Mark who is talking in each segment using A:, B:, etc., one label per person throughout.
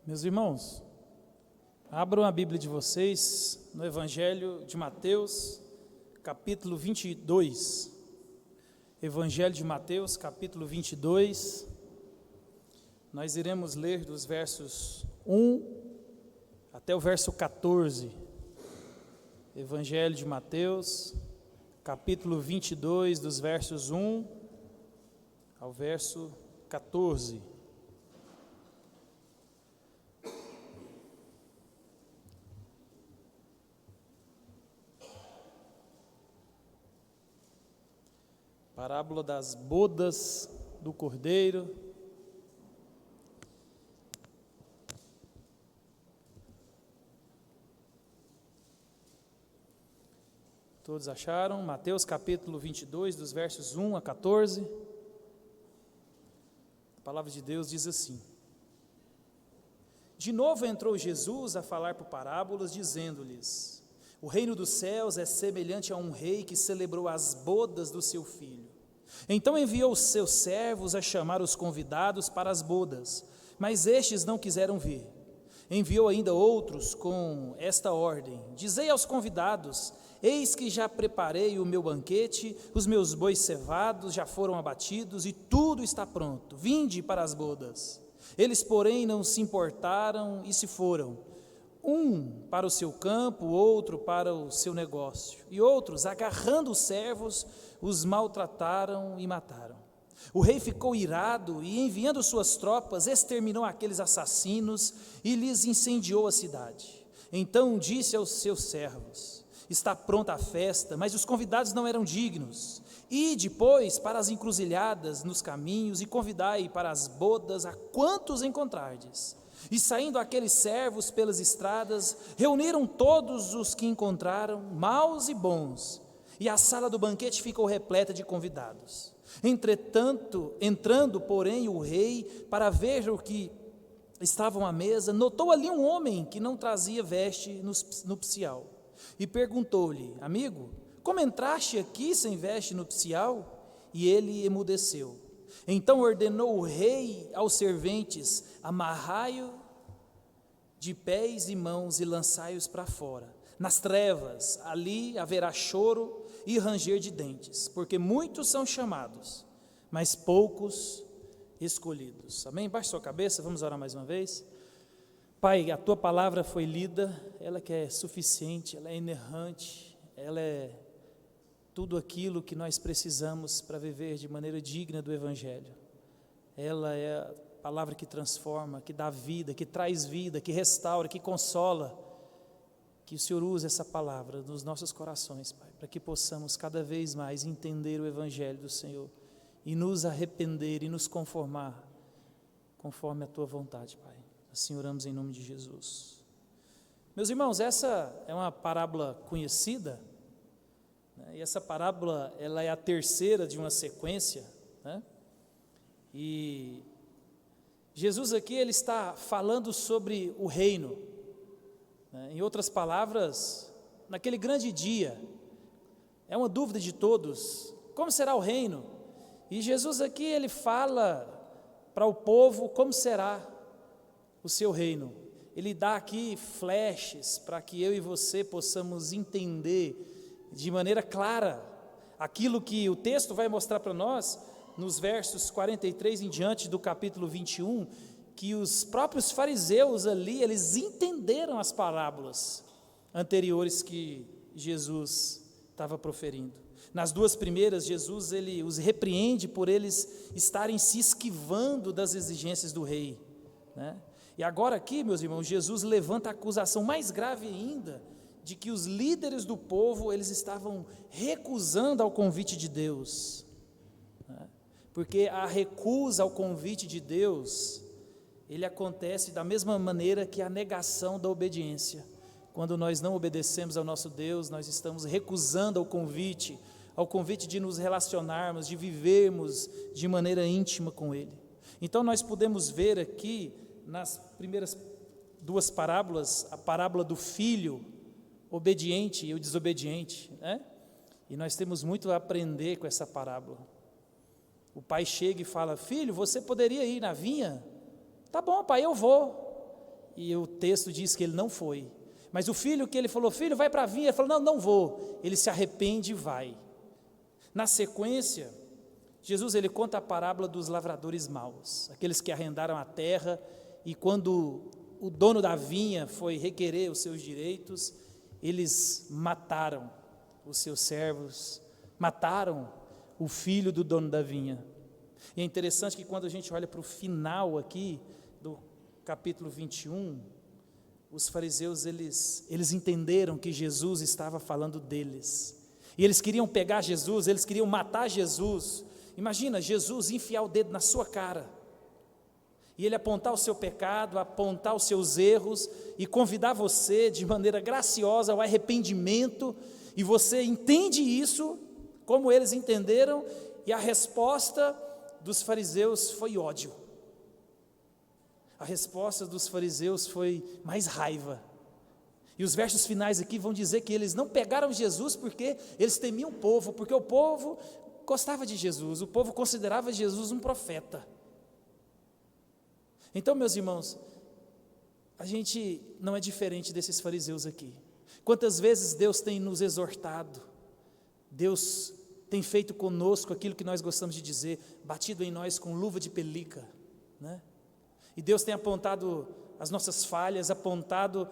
A: Meus irmãos, abram a Bíblia de vocês no Evangelho de Mateus, capítulo 22. Evangelho de Mateus, capítulo 22. Nós iremos ler dos versos 1 até o verso 14. Evangelho de Mateus, capítulo 22, dos versos 1 ao verso 14. Parábola das bodas do Cordeiro. Todos acharam? Mateus capítulo 22, dos versos 1 a 14. A palavra de Deus diz assim: De novo entrou Jesus a falar por parábolas, dizendo-lhes: O reino dos céus é semelhante a um rei que celebrou as bodas do seu filho. Então enviou os seus servos a chamar os convidados para as bodas, mas estes não quiseram vir. Enviou ainda outros com esta ordem: Dizei aos convidados: Eis que já preparei o meu banquete, os meus bois cevados já foram abatidos e tudo está pronto. Vinde para as bodas. Eles, porém, não se importaram e se foram. Um para o seu campo, outro para o seu negócio. E outros, agarrando os servos, os maltrataram e mataram. O rei ficou irado e, enviando suas tropas, exterminou aqueles assassinos e lhes incendiou a cidade. Então disse aos seus servos: Está pronta a festa, mas os convidados não eram dignos. Ide, pois, para as encruzilhadas nos caminhos e convidai para as bodas a quantos encontrardes. E saindo aqueles servos pelas estradas, reuniram todos os que encontraram, maus e bons, e a sala do banquete ficou repleta de convidados. Entretanto, entrando, porém, o rei, para ver o que estavam à mesa, notou ali um homem que não trazia veste nupcial, e perguntou-lhe: Amigo, como entraste aqui sem veste nupcial? E ele emudeceu. Então ordenou o rei aos serventes: Amarrai-o de pés e mãos e lançai-os para fora. Nas trevas, ali haverá choro e ranger de dentes, porque muitos são chamados, mas poucos escolhidos. Amém? Baixe sua cabeça, vamos orar mais uma vez. Pai, a Tua palavra foi lida, ela que é suficiente, ela é inerrante, ela é tudo aquilo que nós precisamos para viver de maneira digna do Evangelho. Ela é a palavra que transforma, que dá vida, que traz vida, que restaura, que consola. Que o Senhor use essa palavra nos nossos corações, Pai, para que possamos cada vez mais entender o Evangelho do Senhor e nos arrepender e nos conformar conforme a Tua vontade, Pai. Assim oramos em nome de Jesus. Meus irmãos, essa é uma parábola conhecida, né? E essa parábola ela é a terceira de uma sequência, né? E Jesus aqui ele está falando sobre o reino, né? Em outras palavras, naquele grande dia, é uma dúvida de todos: como será o reino? E Jesus aqui ele fala para o povo como será o seu reino. Ele dá aqui flashes para que eu e você possamos entender de maneira clara aquilo que o texto vai mostrar para nós nos versos 43 em diante do capítulo 21, que os próprios fariseus ali, eles entenderam as parábolas anteriores que Jesus estava proferindo. Nas duas primeiras, Jesus ele os repreende por eles estarem se esquivando das exigências do rei, né? E agora aqui, meus irmãos, Jesus levanta a acusação mais grave ainda, de que os líderes do povo, eles estavam recusando ao convite de Deus, né? Porque a recusa ao convite de Deus, ele acontece da mesma maneira que a negação da obediência. Quando nós não obedecemos ao nosso Deus, nós estamos recusando ao convite de nos relacionarmos, de vivermos de maneira íntima com Ele. Então nós podemos ver aqui, nas primeiras duas parábolas, a parábola do filho obediente e o desobediente, né? E nós temos muito a aprender com essa parábola. O pai chega e fala: filho, você poderia ir na vinha? Tá bom, pai, eu vou. e o texto diz que ele não foi. Mas o filho que ele falou, filho, vai para a vinha, ele falou, não, não vou. Ele se arrepende e vai. Na sequência, Jesus ele conta a parábola dos lavradores maus, aqueles que arrendaram a terra, e quando o dono da vinha foi requerer os seus direitos, eles mataram os seus servos, mataram o filho do dono da vinha. E é interessante que quando a gente olha para o final aqui, do capítulo 21, os fariseus, eles entenderam que Jesus estava falando deles, e eles queriam pegar Jesus, eles queriam matar Jesus. Imagina, Jesus enfiar o dedo na sua cara, e ele apontar o seu pecado, apontar os seus erros, e convidar você de maneira graciosa ao arrependimento, e você entende isso, como eles entenderam, e a resposta dos fariseus foi ódio. A resposta dos fariseus foi mais raiva. E os versos finais aqui vão dizer que eles não pegaram Jesus porque eles temiam o povo, porque o povo gostava de Jesus, o povo considerava Jesus um profeta. Então, meus irmãos, a gente não é diferente desses fariseus aqui. Quantas vezes Deus tem nos exortado, Deus tem feito conosco aquilo que nós gostamos de dizer, batido em nós com luva de pelica, né? E Deus tem apontado as nossas falhas, apontado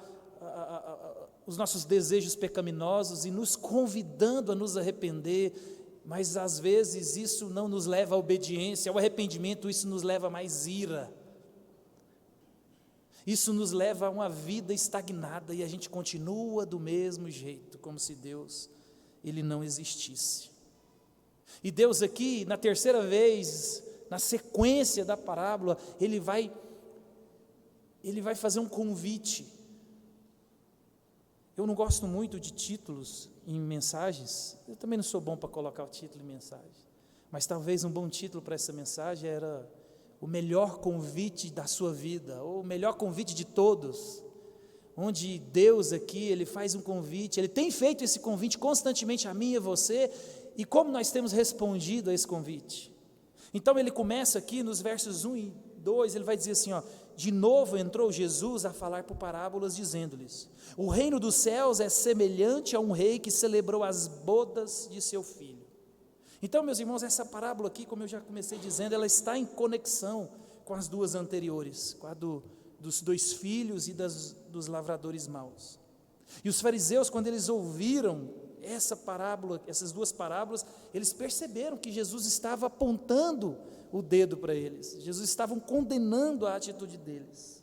A: os nossos desejos pecaminosos e nos convidando a nos arrepender, mas às vezes isso não nos leva à obediência, ao arrependimento, isso nos leva a mais ira. Isso nos leva a uma vida estagnada e a gente continua do mesmo jeito, como se Deus, Ele não existisse. E Deus aqui, na terceira vez, na sequência da parábola, Ele vai fazer um convite. Eu não gosto muito de títulos em mensagens, eu também não sou bom para colocar o título em mensagem, mas talvez um bom título para essa mensagem era o melhor convite da sua vida, ou o melhor convite de todos, onde Deus aqui, Ele faz um convite, Ele tem feito esse convite constantemente a mim e a você, e como nós temos respondido a esse convite. Então Ele começa aqui nos versos 1 e 2, Ele vai dizer assim, ó, de novo entrou Jesus a falar por parábolas, dizendo-lhes, o reino dos céus é semelhante a um rei que celebrou as bodas de seu filho. Então, meus irmãos, essa parábola aqui, como eu já comecei dizendo, ela está em conexão com as duas anteriores, com a dos dois filhos e dos lavradores maus. E os fariseus, quando eles ouviram essa parábola, essas duas parábolas, eles perceberam que Jesus estava apontando o dedo para eles, Jesus estava condenando a atitude deles.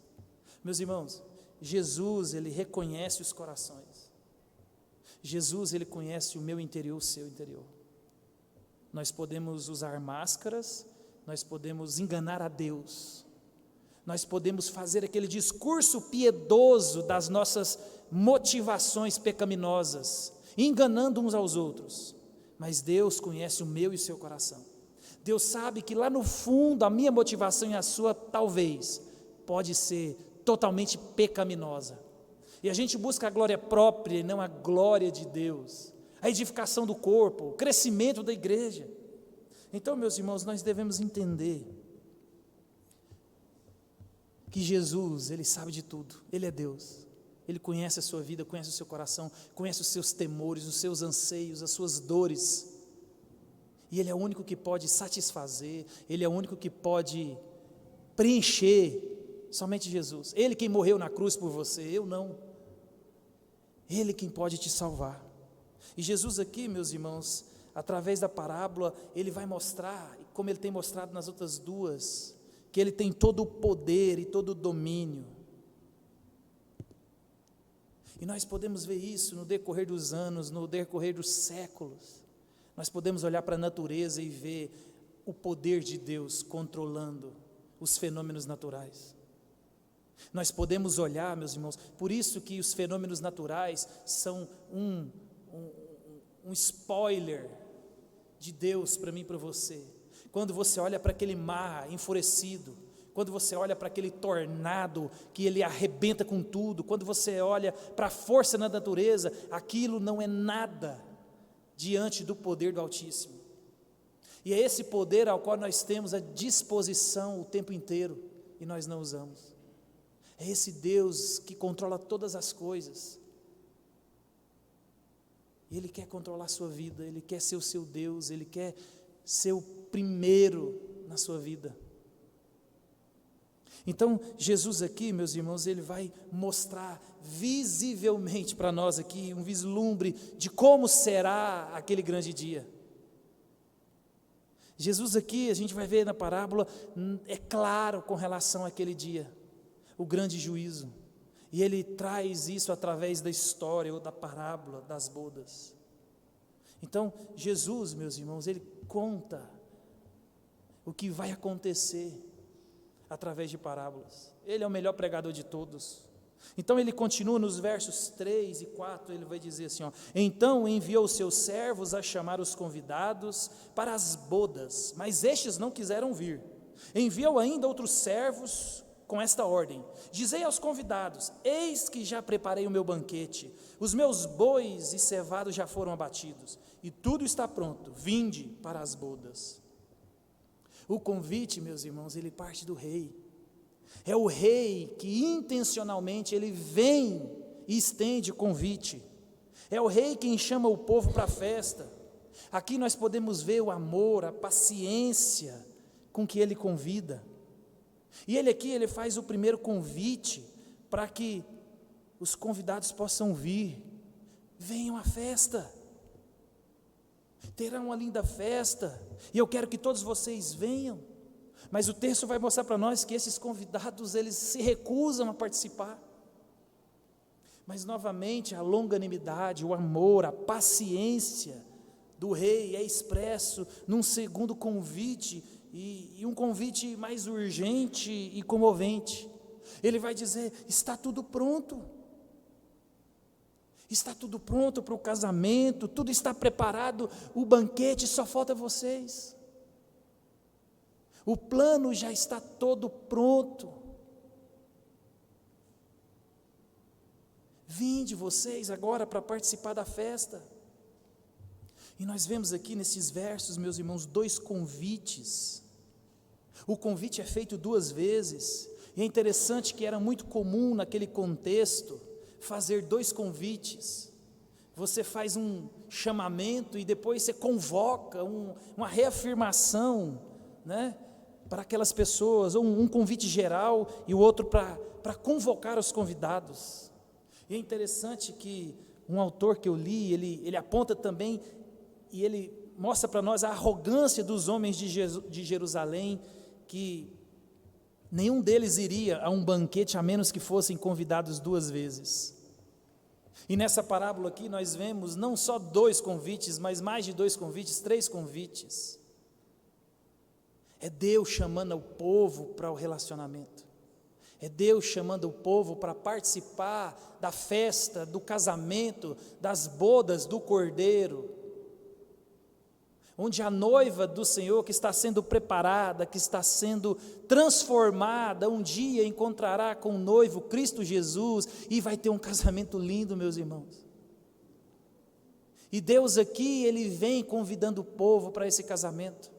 A: Meus irmãos, Jesus, Ele reconhece os corações, Jesus, Ele conhece o meu interior, o seu interior. Nós podemos usar máscaras, nós podemos enganar a Deus, nós podemos fazer aquele discurso piedoso das nossas motivações pecaminosas, enganando uns aos outros, mas Deus conhece o meu e o seu coração. Deus sabe que lá no fundo a minha motivação e a sua talvez pode ser totalmente pecaminosa, e a gente busca a glória própria e não a glória de Deus, a edificação do corpo, o crescimento da igreja. Então, meus irmãos, nós devemos entender que Jesus, Ele sabe de tudo, Ele é Deus, Ele conhece a sua vida, conhece o seu coração, conhece os seus temores, os seus anseios, as suas dores, e Ele é o único que pode satisfazer, Ele é o único que pode preencher, somente Jesus. Ele quem morreu na cruz por você, eu não. Ele quem pode te salvar. E Jesus aqui, meus irmãos, através da parábola, Ele vai mostrar, como Ele tem mostrado nas outras duas, que Ele tem todo o poder e todo o domínio. E nós podemos ver isso no decorrer dos anos, no decorrer dos séculos. Nós podemos olhar para a natureza e ver o poder de Deus controlando os fenômenos naturais. Nós podemos olhar, meus irmãos, por isso que os fenômenos naturais são um spoiler de Deus para mim e para você. Quando você olha para aquele mar enfurecido, quando você olha para aquele tornado que ele arrebenta com tudo, quando você olha para a força na natureza, aquilo não é nada diante do poder do Altíssimo. E é esse poder ao qual nós temos a disposição o tempo inteiro e nós não usamos. É esse Deus que controla todas as coisas. Ele quer controlar a sua vida, Ele quer ser o seu Deus, Ele quer ser o primeiro na sua vida. Então, Jesus aqui, meus irmãos, Ele vai mostrar visivelmente para nós aqui um vislumbre de como será aquele grande dia. Jesus aqui, a gente vai ver na parábola, é claro com relação àquele dia, o grande juízo. E ele traz isso através da história ou da parábola das bodas. Então, Jesus, meus irmãos, ele conta o que vai acontecer através de parábolas. Ele é o melhor pregador de todos. Então ele continua nos versos 3 e 4, ele vai dizer assim, então enviou seus servos a chamar os convidados para as bodas, mas estes não quiseram vir. Enviou ainda outros servos com esta ordem: dizei aos convidados, eis que já preparei o meu banquete, os meus bois e cevados já foram abatidos, e tudo está pronto, vinde para as bodas. O convite, meus irmãos, ele parte do rei. É o rei que intencionalmente ele vem e estende o convite. É o rei quem chama o povo para a festa. Aqui nós podemos ver o amor, a paciência com que ele convida. E ele aqui, ele faz o primeiro convite para que os convidados possam vir. Venham à festa. Terá uma linda festa. E eu quero que todos vocês venham. Mas o texto vai mostrar para nós que esses convidados, eles se recusam a participar. Mas novamente a longanimidade, o amor, a paciência do rei é expresso num segundo convite, e um convite mais urgente e comovente. Ele vai dizer: está tudo pronto. Está tudo pronto para o casamento, tudo está preparado, o banquete, só falta vocês. O plano já está todo pronto. Vinde vocês agora para participar da festa. E nós vemos aqui nesses versos, meus irmãos, 2 convites. O convite é feito 2 vezes. E é interessante que era muito comum naquele contexto fazer 2 convites. Você faz um chamamento e depois você convoca uma reafirmação, né, para aquelas pessoas, ou um convite geral e o outro para convocar os convidados. E é interessante que um autor que eu li, ele aponta também, e ele mostra para nós a arrogância dos homens de Jerusalém, que nenhum deles iria a um banquete a menos que fossem convidados 2 vezes. E nessa parábola aqui nós vemos não só 2 convites, mas mais de 2 convites, 3 convites. É Deus chamando o povo para o relacionamento. É Deus chamando o povo para participar da festa, do casamento, das bodas do Cordeiro, onde a noiva do Senhor, que está sendo preparada, que está sendo transformada, um dia encontrará com o noivo Cristo Jesus e vai ter um casamento lindo, meus irmãos. E Deus aqui, Ele vem convidando o povo para esse casamento.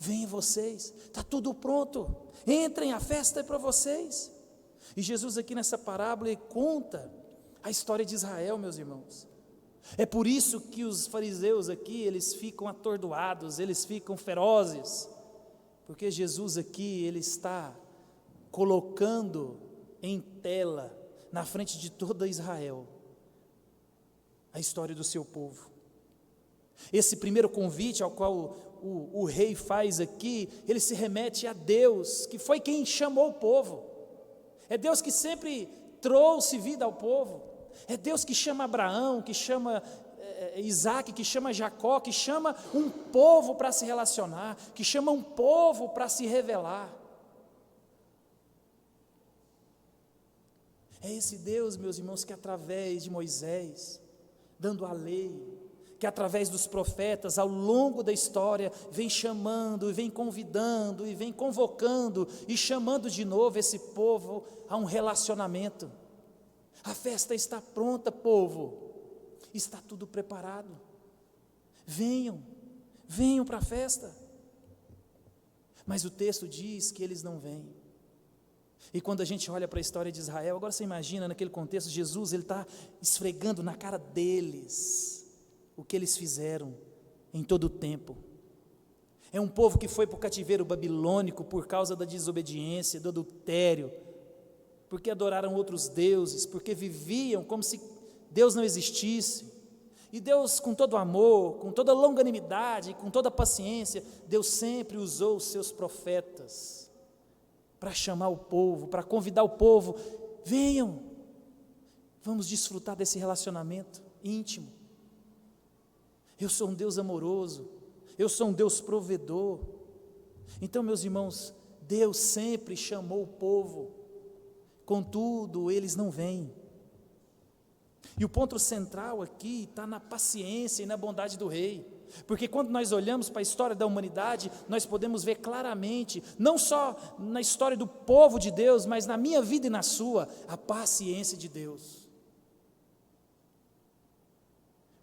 A: Venham vocês, está tudo pronto, entrem, a festa é para vocês. E Jesus aqui nessa parábola conta a história de Israel, meus irmãos. É por isso que os fariseus aqui, eles ficam atordoados, eles ficam ferozes, porque Jesus aqui, ele está colocando em tela, na frente de toda Israel, a história do seu povo. Esse primeiro convite ao qual o rei faz aqui, ele se remete a Deus, que foi quem chamou o povo. É Deus que sempre trouxe vida ao povo. É Deus que chama Abraão, que chama Isaac, que chama Jacó, que chama um povo para se relacionar, que chama um povo para se revelar. É esse Deus, meus irmãos, que através de Moisés, dando a lei, que através dos profetas, ao longo da história, vem chamando, e vem convidando, e vem convocando, e chamando de novo esse povo a um relacionamento. A festa está pronta, povo, está tudo preparado. Venham para a festa. Mas o texto diz que eles não vêm. E quando a gente olha para a história de Israel, agora você imagina naquele contexto, Jesus ele está esfregando na cara deles o que eles fizeram em todo o tempo. É um povo que foi para o cativeiro babilônico por causa da desobediência, do adultério, porque adoraram outros deuses, porque viviam como se Deus não existisse. E Deus, com todo amor, com toda longanimidade, com toda paciência, Deus sempre usou os seus profetas para chamar o povo, para convidar o povo: venham, vamos desfrutar desse relacionamento íntimo. Eu sou um Deus amoroso, eu sou um Deus provedor. Então, meus irmãos, Deus sempre chamou o povo, contudo, eles não vêm. E o ponto central aqui está na paciência e na bondade do rei, porque quando nós olhamos para a história da humanidade, nós podemos ver claramente, não só na história do povo de Deus, mas na minha vida e na sua, a paciência de Deus.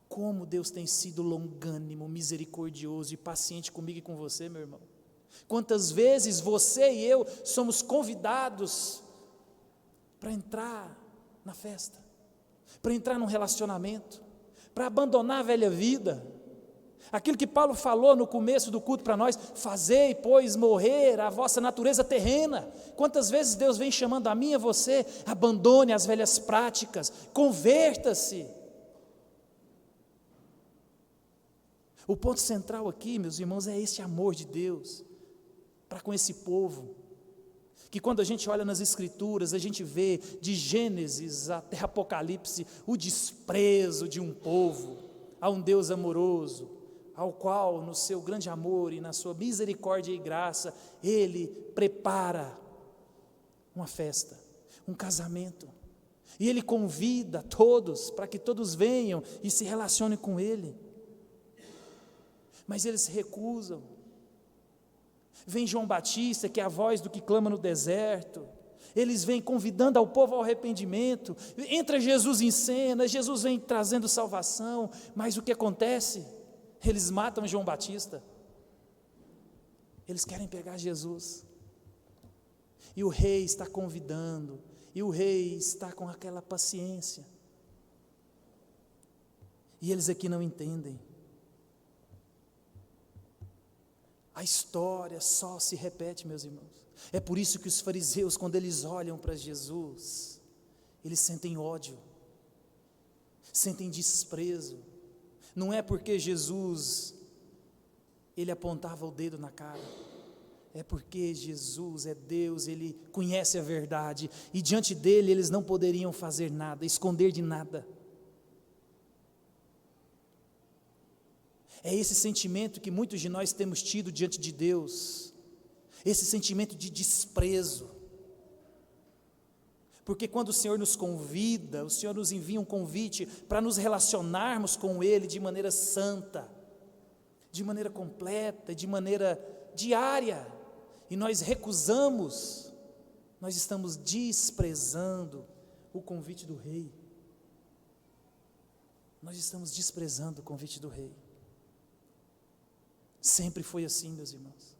A: Como Deus tem sido longânimo, misericordioso e paciente comigo e com você, meu irmão. Quantas vezes você e eu somos convidados para entrar na festa, para entrar num relacionamento, para abandonar a velha vida, aquilo que Paulo falou no começo do culto para nós: fazei, pois, morrer a vossa natureza terrena. Quantas vezes Deus vem chamando a mim e a você: abandone as velhas práticas, converta-se. O ponto central aqui, meus irmãos, é esse amor de Deus para com esse povo, que quando a gente olha nas Escrituras, a gente vê de Gênesis até Apocalipse o desprezo de um povo a um Deus amoroso, ao qual no seu grande amor e na sua misericórdia e graça, Ele prepara uma festa, um casamento, e Ele convida todos para que todos venham e se relacionem com Ele, mas eles se recusam. Vem João Batista, que é a voz do que clama no deserto, eles vêm convidando ao povo ao arrependimento, entra Jesus em cena, Jesus vem trazendo salvação, mas o que acontece? Eles matam João Batista, eles querem pegar Jesus, e o rei está convidando, e o rei está com aquela paciência, e eles aqui não entendem. A história só se repete, meus irmãos. É por isso que os fariseus, quando eles olham para Jesus, eles sentem ódio, sentem desprezo. Não é porque Jesus, ele apontava o dedo na cara, é porque Jesus é Deus, Ele conhece a verdade, e diante dele eles não poderiam fazer nada, esconder de nada. É esse sentimento que muitos de nós temos tido diante de Deus, esse sentimento de desprezo, porque quando o Senhor nos convida, o Senhor nos envia um convite para nos relacionarmos com Ele de maneira santa, de maneira completa, de maneira diária, e nós recusamos, nós estamos desprezando o convite do Rei, nós estamos desprezando o convite do Rei. Sempre foi assim, meus irmãos.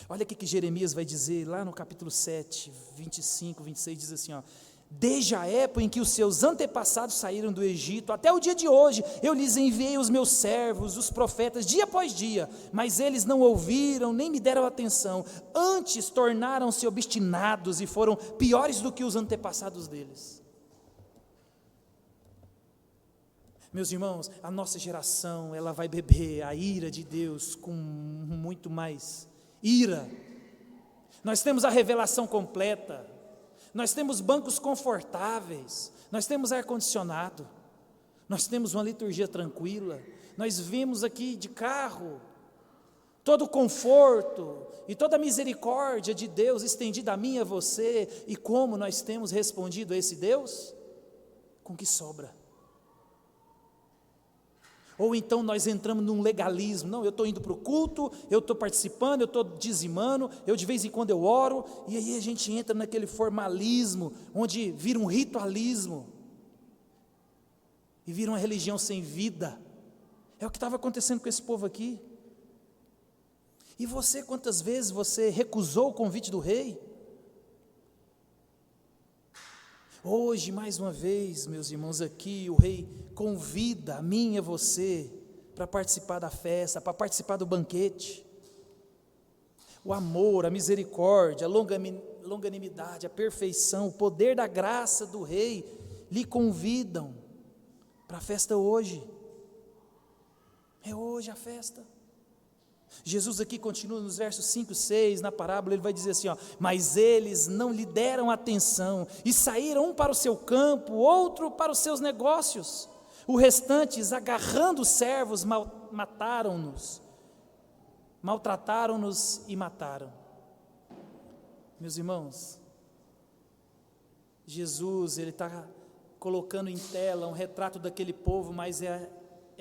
A: Olha o que Jeremias vai dizer lá no capítulo 7, 25, 26, diz assim, ó: desde a época em que os seus antepassados saíram do Egito, até o dia de hoje, eu lhes enviei os meus servos, os profetas, dia após dia, mas eles não ouviram, nem me deram atenção, antes tornaram-se obstinados e foram piores do que os antepassados deles. Meus irmãos, a nossa geração, ela vai beber a ira de Deus com muito mais ira. Nós temos a revelação completa, nós temos bancos confortáveis, nós temos ar-condicionado, nós temos uma liturgia tranquila, nós vimos aqui de carro, todo o conforto e toda a misericórdia de Deus estendida a mim e a você, e como nós temos respondido a esse Deus? Com o que sobra. Ou então nós entramos num legalismo: não, eu estou indo para o culto, eu estou participando, eu estou dizimando, eu de vez em quando eu oro, e aí a gente entra naquele formalismo, onde vira um ritualismo, e vira uma religião sem vida. É o que estava acontecendo com esse povo aqui. E você, quantas vezes você recusou o convite do Rei? Hoje, mais uma vez, meus irmãos, aqui o rei convida a mim e a você para participar da festa, para participar do banquete. O amor, a misericórdia, a longanimidade, a perfeição, o poder da graça do rei lhe convidam para a festa hoje. É hoje a festa. Jesus aqui continua nos versos 5 e 6, na parábola ele vai dizer assim, mas eles não lhe deram atenção, e saíram um para o seu campo, outro para os seus negócios, os restantes agarrando os servos, maltrataram-nos e mataram. Meus irmãos, Jesus, ele está colocando em tela um retrato daquele povo, mas é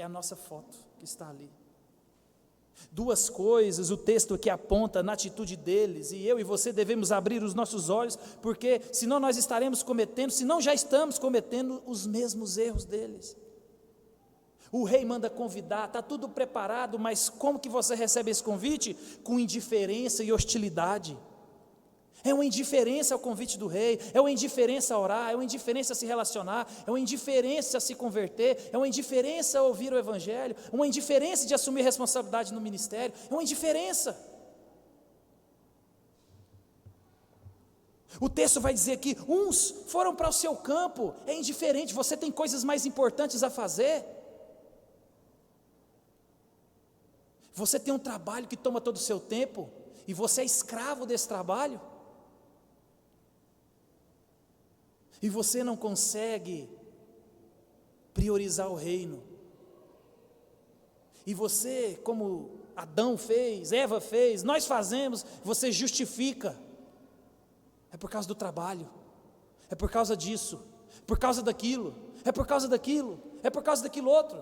A: a nossa foto que está ali. Duas coisas o texto aqui aponta na atitude deles, e eu e você devemos abrir os nossos olhos, porque senão nós estaremos cometendo, se não já estamos cometendo os mesmos erros deles. O rei manda convidar, está tudo preparado, mas como que você recebe esse convite? Com indiferença e hostilidade. É uma indiferença ao convite do rei, é uma indiferença a orar, é uma indiferença a se relacionar, é uma indiferença a se converter, é uma indiferença a ouvir o evangelho, uma indiferença de assumir responsabilidade no ministério, é uma indiferença. O texto vai dizer que uns foram para o seu campo, é indiferente, você tem coisas mais importantes a fazer. Você tem um trabalho que toma todo o seu tempo, e você é escravo desse trabalho. E você não consegue priorizar o reino. E você, como Adão fez, Eva fez, nós fazemos, você justifica. É por causa do trabalho, é por causa disso, por causa daquilo, é por causa daquilo, é por causa daquilo outro.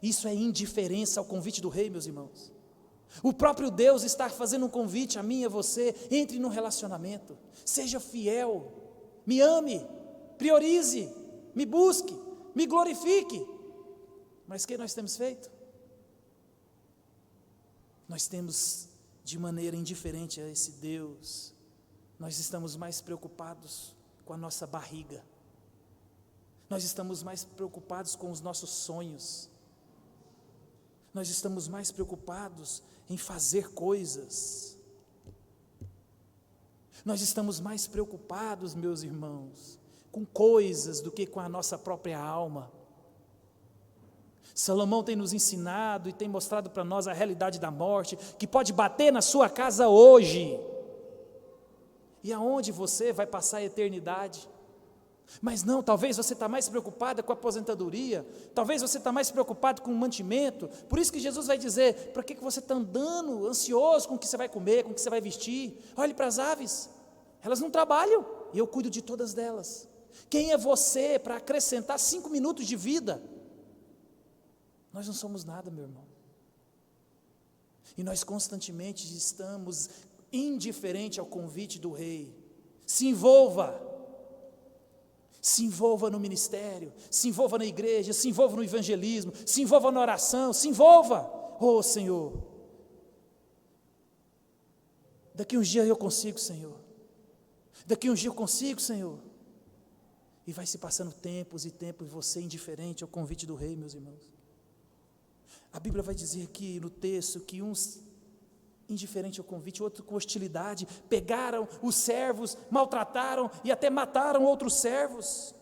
A: Isso é indiferença ao convite do rei, meus irmãos. O próprio Deus está fazendo um convite a mim e a você, entre no relacionamento, seja fiel, me ame, priorize, me busque, me glorifique. Mas o que nós temos feito? Nós temos, de maneira indiferente a esse Deus, nós estamos mais preocupados com a nossa barriga, nós estamos mais preocupados com os nossos sonhos, nós estamos mais preocupados em fazer coisas, nós estamos mais preocupados, meus irmãos, com coisas do que com a nossa própria alma. Salomão tem nos ensinado e tem mostrado para nós a realidade da morte, que pode bater na sua casa hoje, e aonde você vai passar a eternidade. Mas não, talvez você está mais preocupada com a aposentadoria, talvez você está mais preocupado com o mantimento. Por isso que Jesus vai dizer, para que você está andando ansioso com o que você vai comer, com o que você vai vestir? Olhe para as aves, elas não trabalham, e eu cuido de todas delas. Quem é você para acrescentar 5 minutos de vida? Nós não somos nada, meu irmão. E nós constantemente estamos indiferentes ao convite do rei. Se envolva no ministério, se envolva na igreja, se envolva no evangelismo, se envolva na oração, se envolva. Oh Senhor, daqui uns dias eu consigo, Senhor, daqui uns dias eu consigo, Senhor. E vai se passando tempos e tempos, e você indiferente ao convite do rei, meus irmãos. A Bíblia vai dizer aqui no texto que uns indiferente ao convite, outros com hostilidade, pegaram os servos, maltrataram e até mataram outros servos.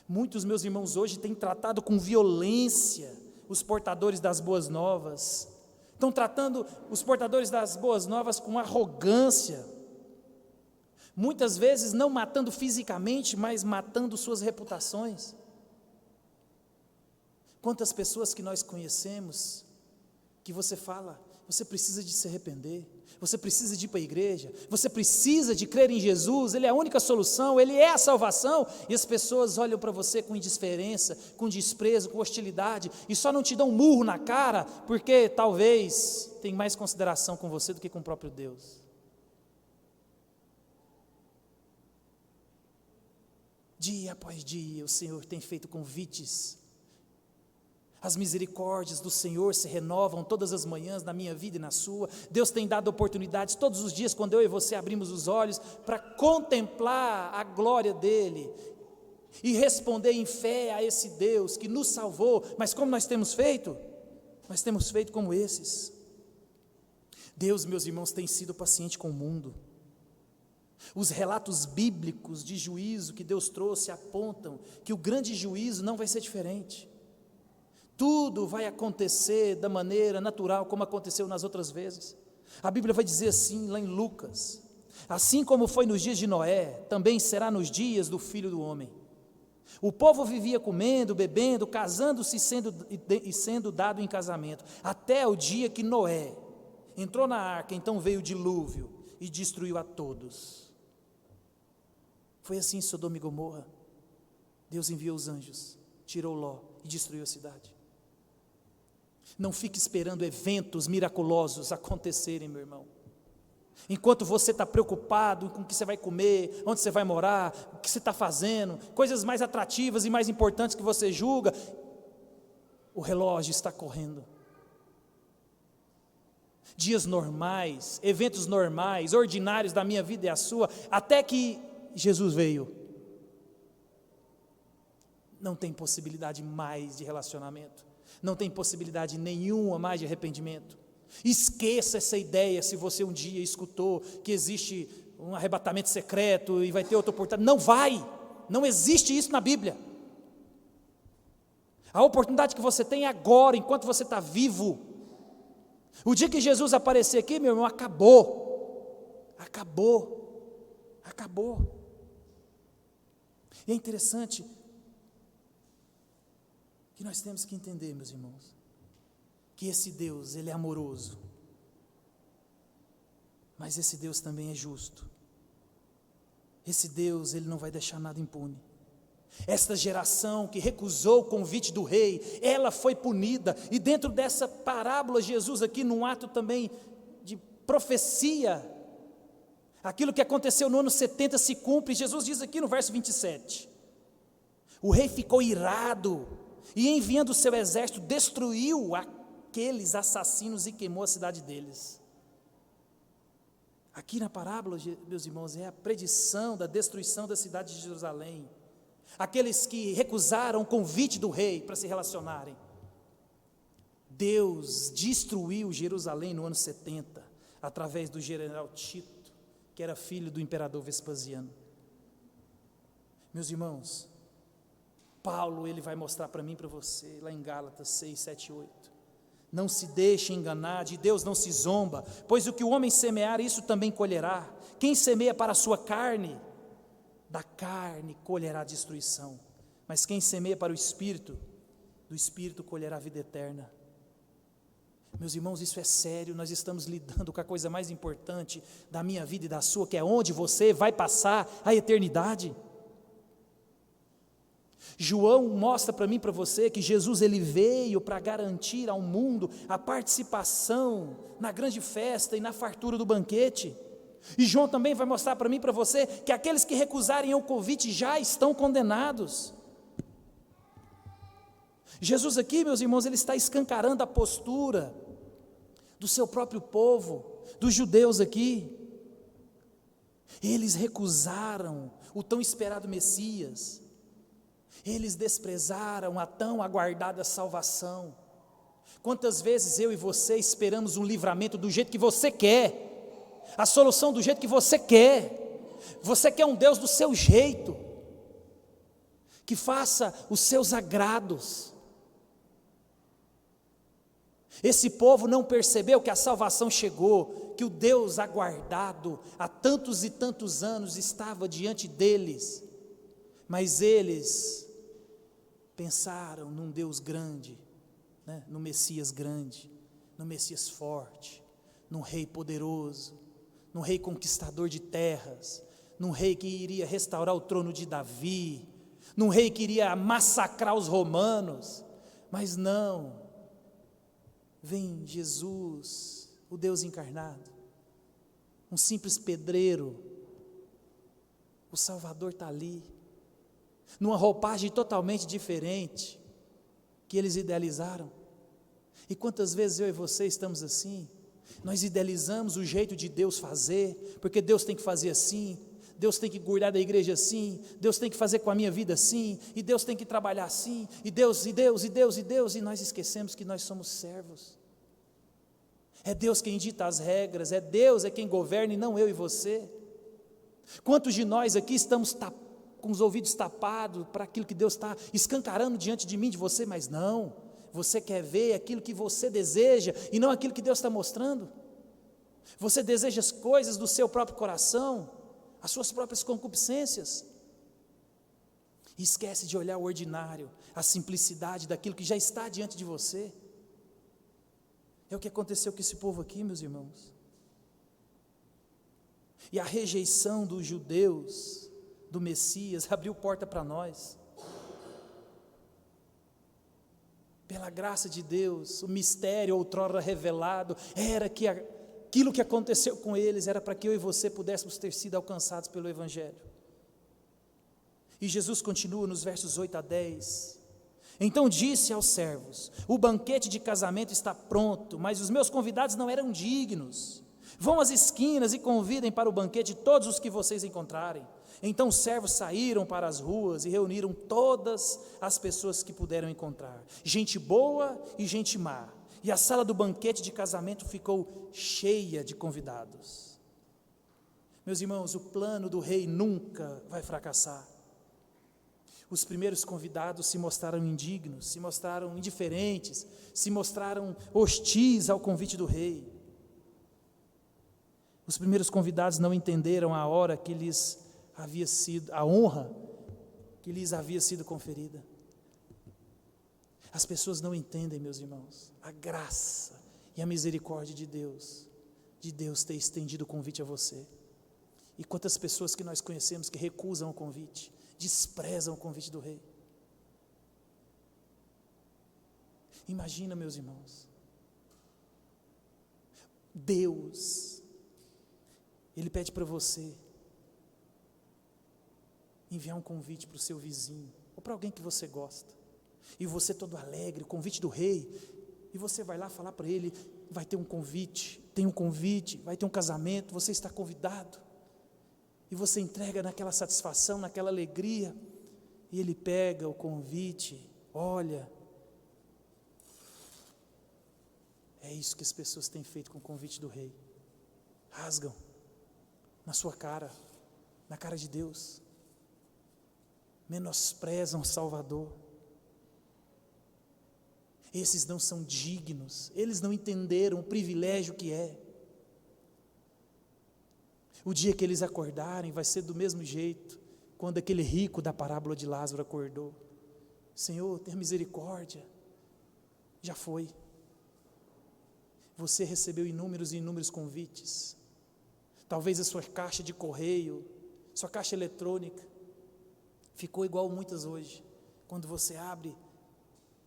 A: Muitos, meus irmãos, hoje têm tratado com violência os portadores das boas novas, estão tratando os portadores das boas novas com arrogância, muitas vezes não matando fisicamente, mas matando suas reputações. Quantas pessoas que nós conhecemos, que você fala, você precisa de se arrepender, você precisa de ir para a igreja, você precisa de crer em Jesus, Ele é a única solução, Ele é a salvação, e as pessoas olham para você com indiferença, com desprezo, com hostilidade, e só não te dão um murro na cara, porque talvez tem mais consideração com você do que com o próprio Deus. Dia após dia o Senhor tem feito convites As misericórdias do Senhor se renovam todas as manhãs na minha vida e na sua. Deus tem dado oportunidades todos os dias, quando eu e você abrimos os olhos, para contemplar a glória dEle e responder em fé a esse Deus que nos salvou. Mas como nós temos feito? Nós temos feito como esses. Deus, meus irmãos, tem sido paciente com o mundo. Os relatos bíblicos de juízo que Deus trouxe apontam que o grande juízo não vai ser diferente. Tudo vai acontecer da maneira natural como aconteceu nas outras vezes. A Bíblia vai dizer assim lá em Lucas: assim como foi nos dias de Noé, também será nos dias do Filho do Homem. O povo vivia comendo, bebendo, casando-se e sendo dado em casamento, até o dia que Noé entrou na arca. Então veio o dilúvio e destruiu a todos. Foi assim em Sodoma e Gomorra. Deus enviou os anjos, tirou Ló e destruiu a cidade. Não fique esperando eventos miraculosos acontecerem, meu irmão. Enquanto você está preocupado com o que você vai comer, onde você vai morar, o que você está fazendo, coisas mais atrativas e mais importantes que você julga, o relógio está correndo. Dias normais, eventos normais, ordinários da minha vida e a sua, até que Jesus veio. Não tem possibilidade mais de relacionamento. Não tem possibilidade nenhuma mais de arrependimento. Esqueça essa ideia, se você um dia escutou que existe um arrebatamento secreto e vai ter outra oportunidade. Não vai, não existe isso na Bíblia. A oportunidade que você tem é agora, enquanto você está vivo. O dia que Jesus aparecer aqui, meu irmão, acabou. E é interessante que nós temos que entender, meus irmãos, que esse Deus, Ele é amoroso, mas esse Deus também é justo. Esse Deus, Ele não vai deixar nada impune. Esta geração que recusou o convite do rei, ela foi punida, e dentro dessa parábola, Jesus aqui, num ato também de profecia, aquilo que aconteceu no ano 70 se cumpre. Jesus diz aqui no verso 27, o rei ficou irado, e enviando o seu exército, destruiu aqueles assassinos e queimou a cidade deles. Aqui na parábola, meus irmãos, é a predição da destruição da cidade de Jerusalém. Aqueles que recusaram o convite do rei para se relacionarem. Deus destruiu Jerusalém no ano 70, através do general Tito, que era filho do imperador Vespasiano. Meus irmãos, Paulo, ele vai mostrar para mim e para você, lá em Gálatas 6, 7 e 8. Não se deixe enganar, de Deus não se zomba, pois o que o homem semear, isso também colherá. Quem semeia para a sua carne, da carne colherá destruição. Mas quem semeia para o Espírito, do Espírito colherá vida eterna. Meus irmãos, isso é sério. Nós estamos lidando com a coisa mais importante da minha vida e da sua, que é onde você vai passar a eternidade. João mostra para mim e para você que Jesus, ele veio para garantir ao mundo a participação na grande festa e na fartura do banquete. E João também vai mostrar para mim e para você que aqueles que recusarem o convite já estão condenados. Jesus aqui, meus irmãos, ele está escancarando a postura do seu próprio povo, dos judeus aqui. Eles recusaram o tão esperado Messias. Eles desprezaram a tão aguardada salvação. Quantas vezes eu e você esperamos um livramento do jeito que você quer, a solução do jeito que você quer um Deus do seu jeito, que faça os seus agrados. Esse povo não percebeu que a salvação chegou, que o Deus aguardado há tantos e tantos anos estava diante deles, mas eles pensaram num Deus grande, né? No Messias grande, no Messias forte, num rei poderoso, num rei conquistador de terras, num rei que iria restaurar o trono de Davi, num rei que iria massacrar os romanos. Mas não, vem Jesus, o Deus encarnado, um simples pedreiro. O Salvador está ali, numa roupagem totalmente diferente, que eles idealizaram. E quantas vezes eu e você estamos assim? Nós idealizamos o jeito de Deus fazer, porque Deus tem que fazer assim, Deus tem que cuidar da igreja assim, Deus tem que fazer com a minha vida assim, e Deus tem que trabalhar assim, e Deus, e nós esquecemos que nós somos servos. É Deus quem dita as regras, é Deus quem governa e não eu e você. Quantos de nós aqui estamos com os ouvidos tapados para aquilo que Deus está escancarando diante de mim, de você, mas não, você quer ver aquilo que você deseja e não aquilo que Deus está mostrando. Você deseja as coisas do seu próprio coração, as suas próprias concupiscências, e esquece de olhar o ordinário, a simplicidade daquilo que já está diante de você. É o que aconteceu com esse povo aqui, meus irmãos. E a rejeição dos judeus, do Messias, abriu porta para nós. Pela graça de Deus, o mistério outrora revelado, era que aquilo que aconteceu com eles, era para que eu e você pudéssemos ter sido alcançados pelo Evangelho. E Jesus continua nos versos 8 a 10, então disse aos servos, o banquete de casamento está pronto, mas os meus convidados não eram dignos, vão às esquinas e convidem para o banquete todos os que vocês encontrarem. Então os servos saíram para as ruas e reuniram todas as pessoas que puderam encontrar, gente boa e gente má, e a sala do banquete de casamento ficou cheia de convidados. Meus irmãos, o plano do rei nunca vai fracassar. Os primeiros convidados se mostraram indignos, se mostraram indiferentes, se mostraram hostis ao convite do rei. Os primeiros convidados não entenderam a hora que lhes havia sido, a honra que lhes havia sido conferida. As pessoas não entendem, meus irmãos, a graça e a misericórdia de Deus ter estendido o convite a você. E quantas pessoas que nós conhecemos que recusam o convite, desprezam o convite do rei. Imagina, meus irmãos, Deus, Ele pede para você enviar um convite para o seu vizinho, ou para alguém que você gosta, e você todo alegre, o convite do rei, e você vai lá falar para ele, vai ter um convite, tem um convite, vai ter um casamento, você está convidado, e você entrega naquela satisfação, naquela alegria, e ele pega o convite, olha, é isso que as pessoas têm feito com o convite do rei, rasgam na sua cara, na cara de Deus, menosprezam o Salvador. Esses não são dignos, eles não entenderam o privilégio que é. O dia que eles acordarem vai ser do mesmo jeito, quando aquele rico da parábola de Lázaro acordou. Senhor, tenha misericórdia. Já foi. Você recebeu inúmeros e inúmeros convites. Talvez a sua caixa de correio, sua caixa eletrônica, ficou igual muitas hoje. Quando você abre,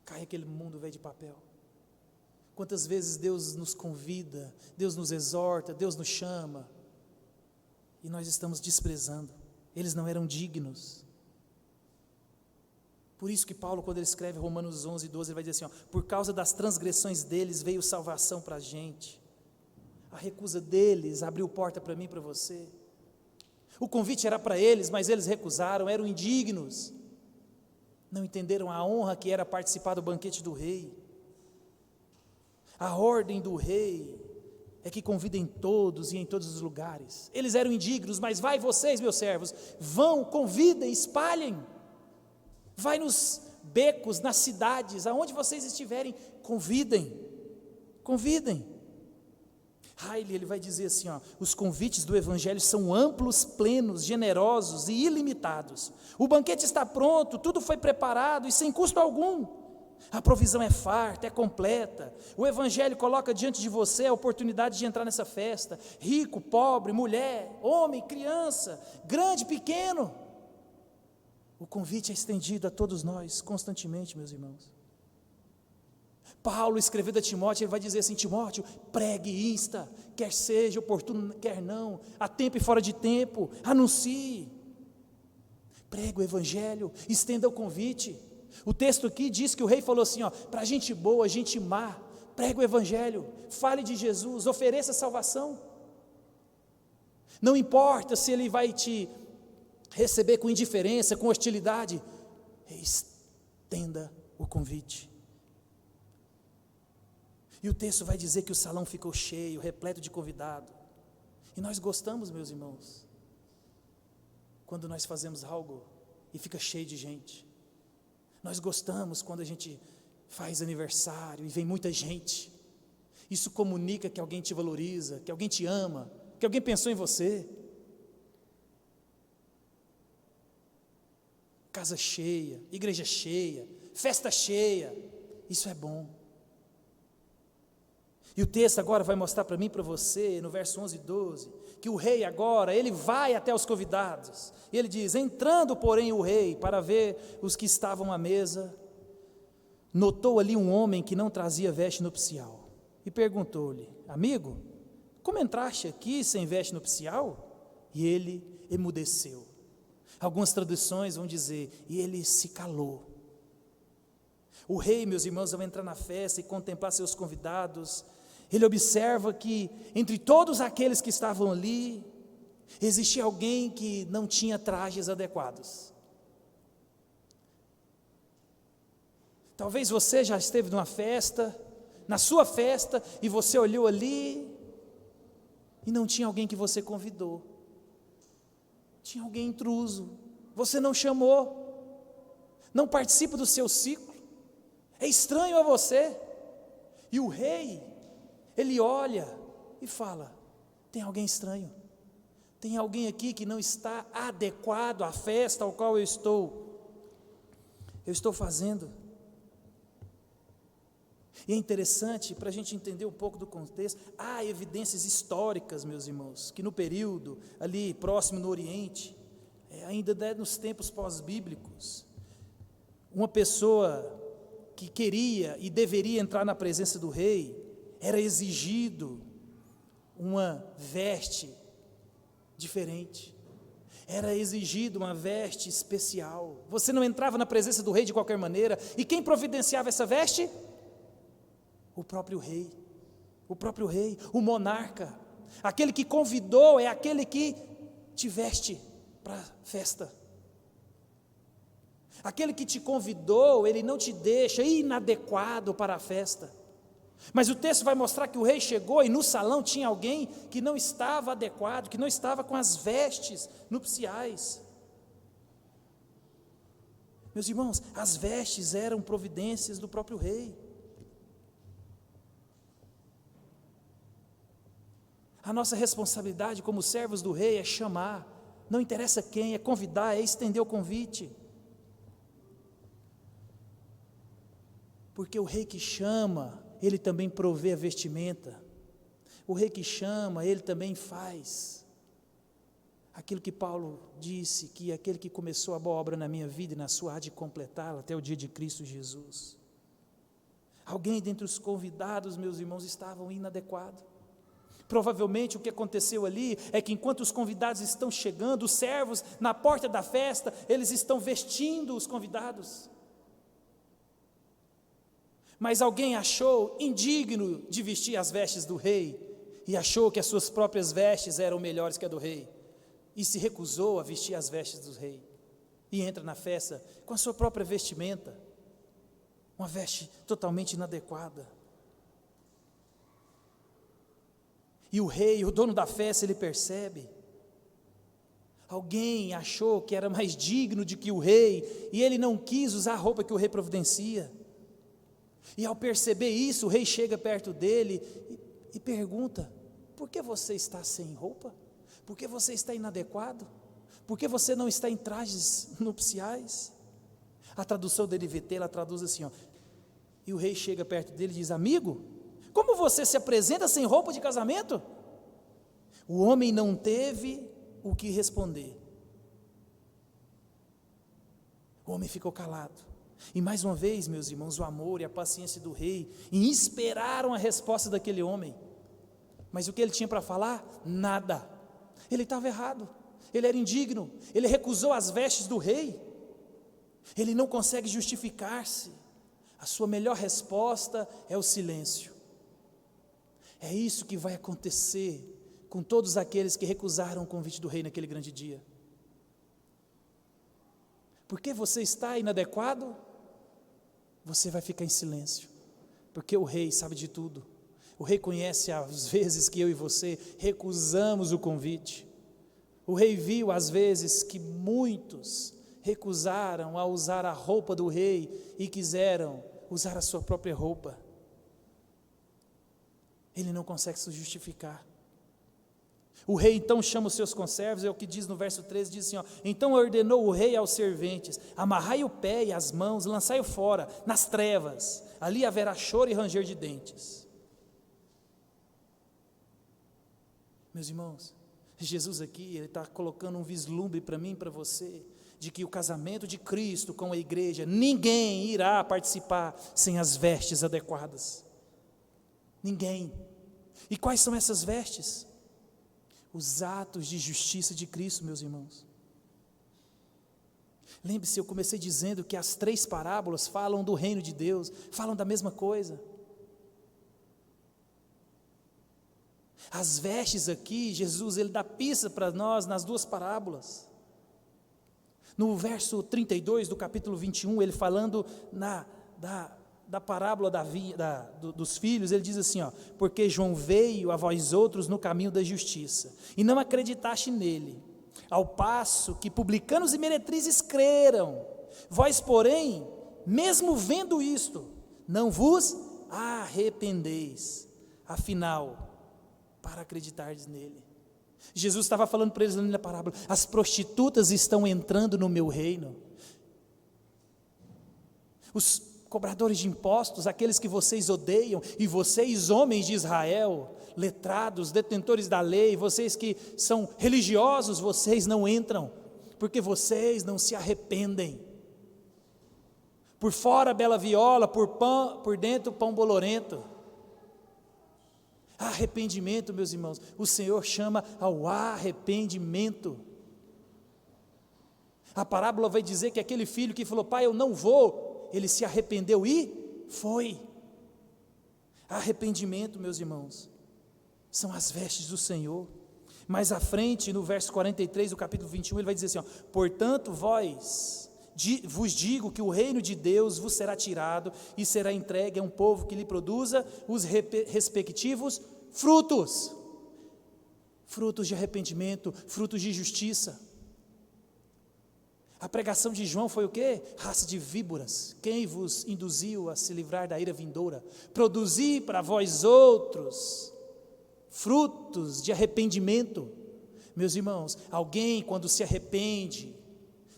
A: cai aquele mundo velho de papel. Quantas vezes Deus nos convida, Deus nos exorta, Deus nos chama, e nós estamos desprezando. Eles não eram dignos. Por isso que Paulo, quando ele escreve Romanos 11, 12, ele vai dizer assim, por causa das transgressões deles veio salvação para a gente. A recusa deles abriu porta para mim e para você. O convite era para eles, mas eles recusaram, eram indignos. Não entenderam a honra que era participar do banquete do rei. A ordem do rei é que convidem todos e em todos os lugares. Eles eram indignos, mas vai vocês, meus servos, vão, convidem, espalhem. Vai nos becos, nas cidades, aonde vocês estiverem, convidem. Riley, ele vai dizer assim, os convites do Evangelho são amplos, plenos, generosos e ilimitados. O banquete está pronto, tudo foi preparado e sem custo algum. A provisão é farta, é completa. O Evangelho coloca diante de você a oportunidade de entrar nessa festa. Rico, pobre, mulher, homem, criança, grande, pequeno. O convite é estendido a todos nós, constantemente, meus irmãos. Paulo, escrevendo a Timóteo, ele vai dizer assim, Timóteo, pregue, insta, quer seja oportuno, quer não, a tempo e fora de tempo, anuncie, pregue o Evangelho, estenda o convite. O texto aqui diz que o rei falou assim, para gente boa, gente má, pregue o evangelho, fale de Jesus, ofereça salvação. Não importa se ele vai te receber com indiferença, com hostilidade, estenda o convite. E o texto vai dizer que o salão ficou cheio, repleto de convidado. E nós gostamos, meus irmãos, quando nós fazemos algo e fica cheio de gente. Nós gostamos quando a gente faz aniversário e vem muita gente. Isso comunica que alguém te valoriza, que alguém te ama, que alguém pensou em você. Casa cheia, igreja cheia, festa cheia, isso é bom. E o texto agora vai mostrar para mim e para você, no verso 11 e 12, que o rei agora, ele vai até os convidados, e ele diz, entrando porém o rei, para ver os que estavam à mesa, notou ali um homem que não trazia veste nupcial, e perguntou-lhe, amigo, como entraste aqui sem veste nupcial? E ele emudeceu. Algumas traduções vão dizer, e ele se calou. O rei, meus irmãos, ao entrar na festa e contemplar seus convidados, ele observa que entre todos aqueles que estavam ali, existia alguém que não tinha trajes adequados. Talvez você já esteve numa festa, na sua festa, e você olhou ali, e não tinha alguém que você convidou. Tinha alguém intruso, você não chamou, não participa do seu ciclo, é estranho a você. E o rei, ele olha e fala, tem alguém estranho, tem alguém aqui que não está adequado à festa ao qual eu estou fazendo. E é interessante, para a gente entender um pouco do contexto, há evidências históricas, meus irmãos, que no período ali próximo no Oriente, ainda nos tempos pós-bíblicos, uma pessoa que queria e deveria entrar na presença do rei, era exigido uma veste diferente, era exigido uma veste especial. Você não entrava na presença do rei de qualquer maneira, e quem providenciava essa veste? O próprio rei, o monarca, aquele que convidou, é aquele que te veste para a festa. Aquele que te convidou, ele não te deixa inadequado para a festa. Mas o texto vai mostrar que o rei chegou e no salão tinha alguém que não estava adequado, que não estava com as vestes nupciais. Meus irmãos, as vestes eram providências do próprio rei. A nossa responsabilidade como servos do rei é chamar, não interessa quem, é convidar, é estender o convite. Porque o rei que chama, ele também provê a vestimenta. O rei que chama, ele também faz aquilo que Paulo disse, que aquele que começou a boa obra na minha vida e na sua há de completá-la até o dia de Cristo Jesus. Alguém dentre os convidados, meus irmãos, estavam inadequados. Provavelmente o que aconteceu ali é que enquanto os convidados estão chegando, os servos na porta da festa, eles estão vestindo os convidados. Mas alguém achou indigno de vestir as vestes do rei, e achou que as suas próprias vestes eram melhores que a do rei, e se recusou a vestir as vestes do rei, e entra na festa com a sua própria vestimenta, uma veste totalmente inadequada. E o rei, o dono da festa, ele percebe, alguém achou que era mais digno do que o rei, e ele não quis usar a roupa que o rei providencia. E ao perceber isso, o rei chega perto dele e pergunta, por que você está sem roupa? Por que você está inadequado? Por que você não está em trajes nupciais? A tradução da NVT, ela traduz assim, e o rei chega perto dele e diz, amigo, como você se apresenta sem roupa de casamento? O homem não teve o que responder. O homem ficou calado. E mais uma vez, meus irmãos, o amor e a paciência do rei esperaram a resposta daquele homem. Mas o que ele tinha para falar? Nada. Ele estava errado, ele era indigno, ele recusou as vestes do rei. ele não consegue justificar-se. A sua melhor resposta é o silêncio. É isso que vai acontecer com todos aqueles que recusaram o convite do rei naquele grande dia. Porque você está inadequado, você vai ficar em silêncio, porque o rei sabe de tudo. O rei conhece as vezes que eu e você recusamos o convite. O rei viu as vezes que muitos recusaram a usar a roupa do rei e quiseram usar a sua própria roupa. Ele não consegue se justificar. O rei então chama os seus conservos, é o que diz no verso 13, diz assim, ó, então ordenou o rei aos serventes, amarrai o pé e as mãos, lançai-o fora, nas trevas, ali haverá choro e ranger de dentes. Meus irmãos, Jesus aqui, ele está colocando um vislumbre para mim e para você, de que o casamento de Cristo com a igreja, ninguém irá participar sem as vestes adequadas. Ninguém. E quais são essas vestes? Os atos de justiça de Cristo, meus irmãos. Lembre-se, eu comecei dizendo que as 3 parábolas falam do reino de Deus, falam da mesma coisa. As vestes aqui, Jesus, ele dá pista para nós nas 2 parábolas. No verso 32 do capítulo 21, ele falando da parábola dos filhos, ele diz assim, ó, porque João veio a vós outros no caminho da justiça, e não acreditaste nele, ao passo que publicanos e meretrizes creram, vós porém, mesmo vendo isto, não vos arrependeis, afinal, para acreditardes nele. Jesus estava falando para eles na parábola, as prostitutas estão entrando no meu reino, os cobradores de impostos, aqueles que vocês odeiam, e vocês, homens de Israel, letrados, detentores da lei, vocês que são religiosos, vocês não entram, porque vocês não se arrependem. Por fora bela viola, por dentro pão bolorento. Arrependimento, meus irmãos, o Senhor chama ao arrependimento. A parábola vai dizer que aquele filho que falou, pai, eu não vou, ele se arrependeu e foi. Arrependimento, meus irmãos, são as vestes do Senhor. Mais à frente, no verso 43 do capítulo 21, ele vai dizer assim, ó, portanto vos digo que o reino de Deus vos será tirado e será entregue a um povo que lhe produza os respectivos frutos. Frutos de arrependimento, frutos de justiça. A pregação de João foi o quê? Raça de víboras, quem vos induziu a se livrar da ira vindoura? Produzi para vós outros frutos de arrependimento. Meus irmãos, alguém quando se arrepende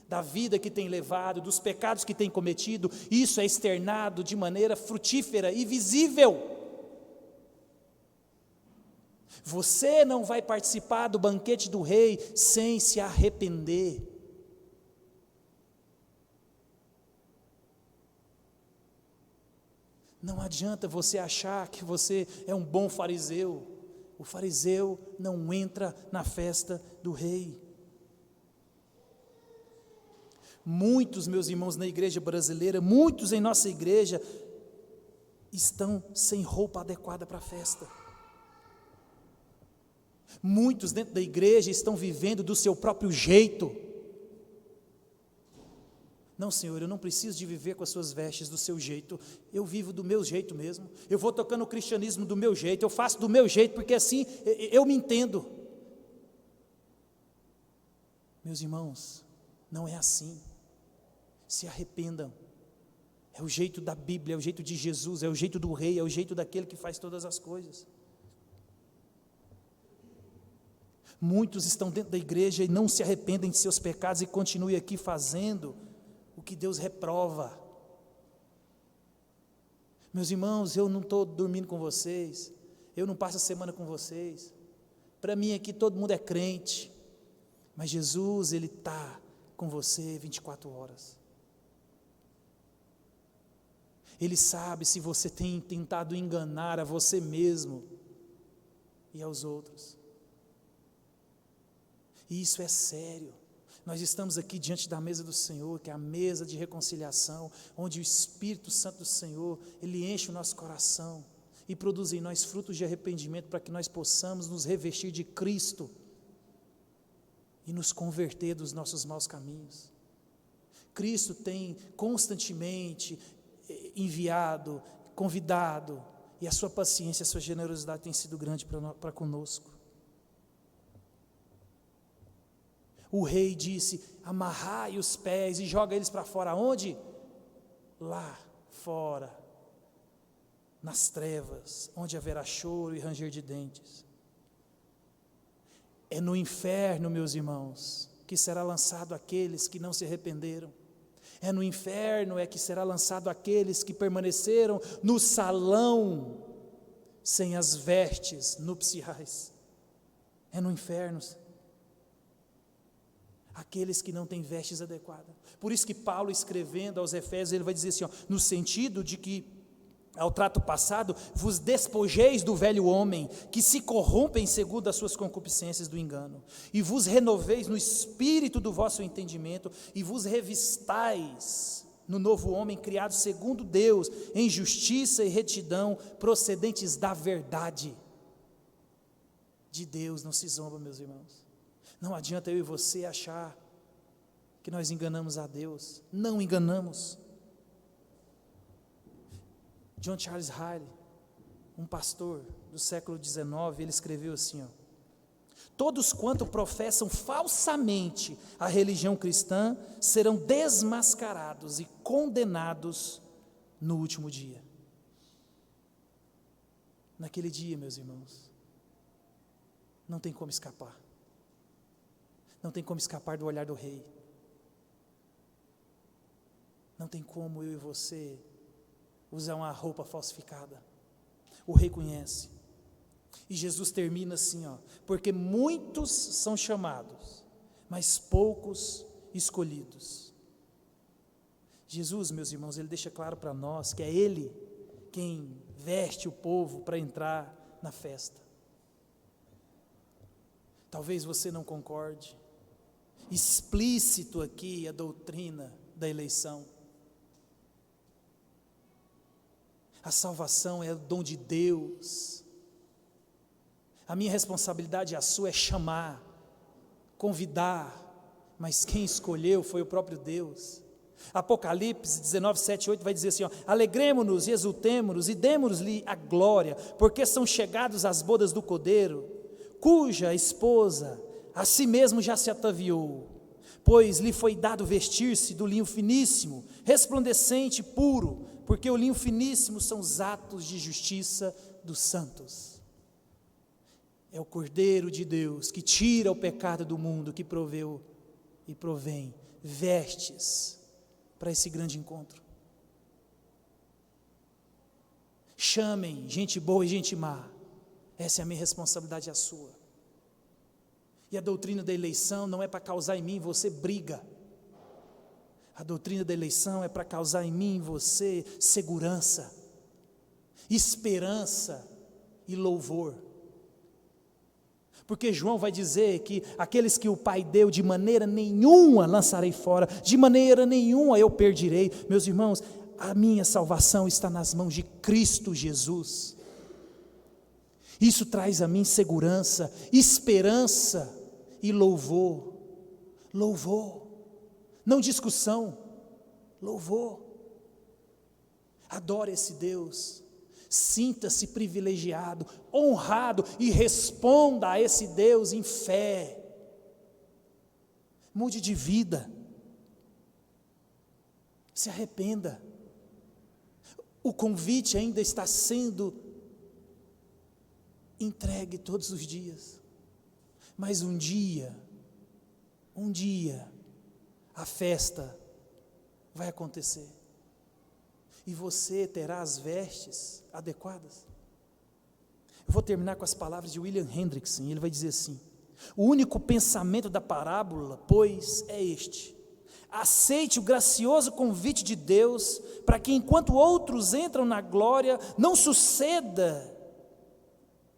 A: da vida que tem levado, dos pecados que tem cometido, isso é externado de maneira frutífera e visível. Você não vai participar do banquete do rei sem se arrepender. Não adianta você achar que você é um bom fariseu. O fariseu não entra na festa do rei. Muitos, meus irmãos, na igreja brasileira, muitos em nossa igreja, estão sem roupa adequada para a festa. Muitos dentro da igreja estão vivendo do seu próprio jeito. Não, Senhor, eu não preciso de viver com as suas vestes do seu jeito, eu vivo do meu jeito mesmo, eu vou tocando o cristianismo do meu jeito, eu faço do meu jeito, porque assim eu me entendo. Meus irmãos, não é assim. Se arrependam. É o jeito da Bíblia, é o jeito de Jesus, é o jeito do rei, é o jeito daquele que faz todas as coisas. Muitos estão dentro da igreja e não se arrependem de seus pecados e continuam aqui fazendo o que Deus reprova. Meus irmãos, eu não estou dormindo com vocês, eu não passo a semana com vocês, para mim aqui todo mundo é crente, mas Jesus, Ele está com você 24 horas, Ele sabe se você tem tentado enganar a você mesmo e aos outros, e isso é sério. Nós estamos aqui diante da mesa do Senhor, que é a mesa de reconciliação, onde o Espírito Santo do Senhor, Ele enche o nosso coração e produz em nós frutos de arrependimento para que nós possamos nos revestir de Cristo e nos converter dos nossos maus caminhos. Cristo tem constantemente enviado, convidado, e a sua paciência, a sua generosidade tem sido grande para conosco. O rei disse: amarrai os pés e joga eles para fora. Onde? Lá fora, nas trevas, onde haverá choro e ranger de dentes. É no inferno, meus irmãos, que será lançado aqueles que não se arrependeram. É no inferno que será lançado aqueles que permaneceram no salão sem as vestes nupciais. É no inferno. Aqueles que não têm vestes adequadas. Por isso que Paulo, escrevendo aos Efésios, ele vai dizer assim, no sentido de que, ao trato passado, vos despojeis do velho homem, que se corrompem segundo as suas concupiscências do engano, e vos renoveis no espírito do vosso entendimento, e vos revistais no novo homem, criado segundo Deus, em justiça e retidão, procedentes da verdade. De Deus não se zomba, meus irmãos. Não adianta eu e você achar que nós enganamos a Deus. Não enganamos. John Charles Riley, um pastor do século XIX, ele escreveu assim, todos quanto professam falsamente a religião cristã serão desmascarados e condenados no último dia. Naquele dia, meus irmãos, não tem como escapar. Não tem como escapar do olhar do rei. Não tem como eu e você usar uma roupa falsificada. O rei conhece. E Jesus termina assim, porque muitos são chamados, mas poucos escolhidos. Jesus, meus irmãos, ele deixa claro para nós que é ele quem veste o povo para entrar na festa. Talvez você não concorde. Explícito aqui a doutrina da eleição. A salvação é o dom de Deus. A minha responsabilidade e a sua é chamar, convidar, mas quem escolheu foi o próprio Deus. Apocalipse 19, 7 e 8 vai dizer assim, alegremo-nos e exultemo-nos e demos-lhe a glória, porque são chegados as bodas do Cordeiro, cuja esposa a si mesmo já se ataviou, pois lhe foi dado vestir-se do linho finíssimo, resplandecente, puro, porque o linho finíssimo são os atos de justiça dos santos. É o Cordeiro de Deus que tira o pecado do mundo, que proveu e provém vestes para esse grande encontro. Chamem gente boa e gente má, essa é a minha responsabilidade e a sua. E a doutrina da eleição não é para causar em mim e você briga. A doutrina da eleição é para causar em mim e você segurança, esperança e louvor. Porque João vai dizer que aqueles que o Pai deu, de maneira nenhuma lançarei fora, de maneira nenhuma eu perdirei. Meus irmãos, a minha salvação está nas mãos de Cristo Jesus. Isso traz a mim segurança, esperança e louvor. Louvor, não discussão, louvor. Adore esse Deus, sinta-se privilegiado, honrado e responda a esse Deus em fé. Mude de vida, se arrependa. O convite ainda está sendo entregue todos os dias, mas um dia, a festa vai acontecer, e você terá as vestes adequadas. Eu vou terminar com as palavras de William Hendrickson, ele vai dizer assim, o único pensamento da parábola, pois, é este: aceite o gracioso convite de Deus, para que enquanto outros entram na glória, não suceda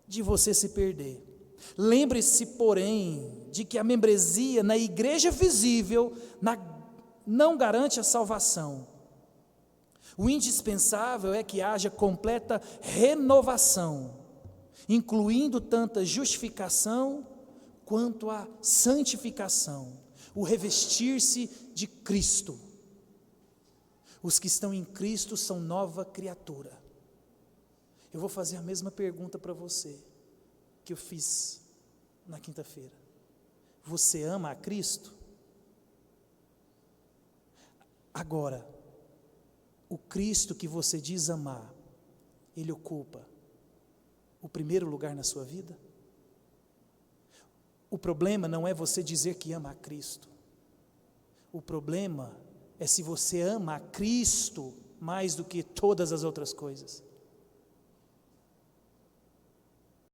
A: de você se perder. Lembre-se, porém, de que a membresia na igreja visível não garante a salvação. O indispensável é que haja completa renovação, incluindo tanto a justificação quanto a santificação, o revestir-se de Cristo. Os que estão em Cristo são nova criatura. Eu vou fazer a mesma pergunta para você que eu fiz na quinta-feira. Você ama a Cristo? Agora, o Cristo que você diz amar, Ele ocupa o primeiro lugar na sua vida? O problema não é você dizer que ama a Cristo. O problema é se você ama a Cristo mais do que todas as outras coisas.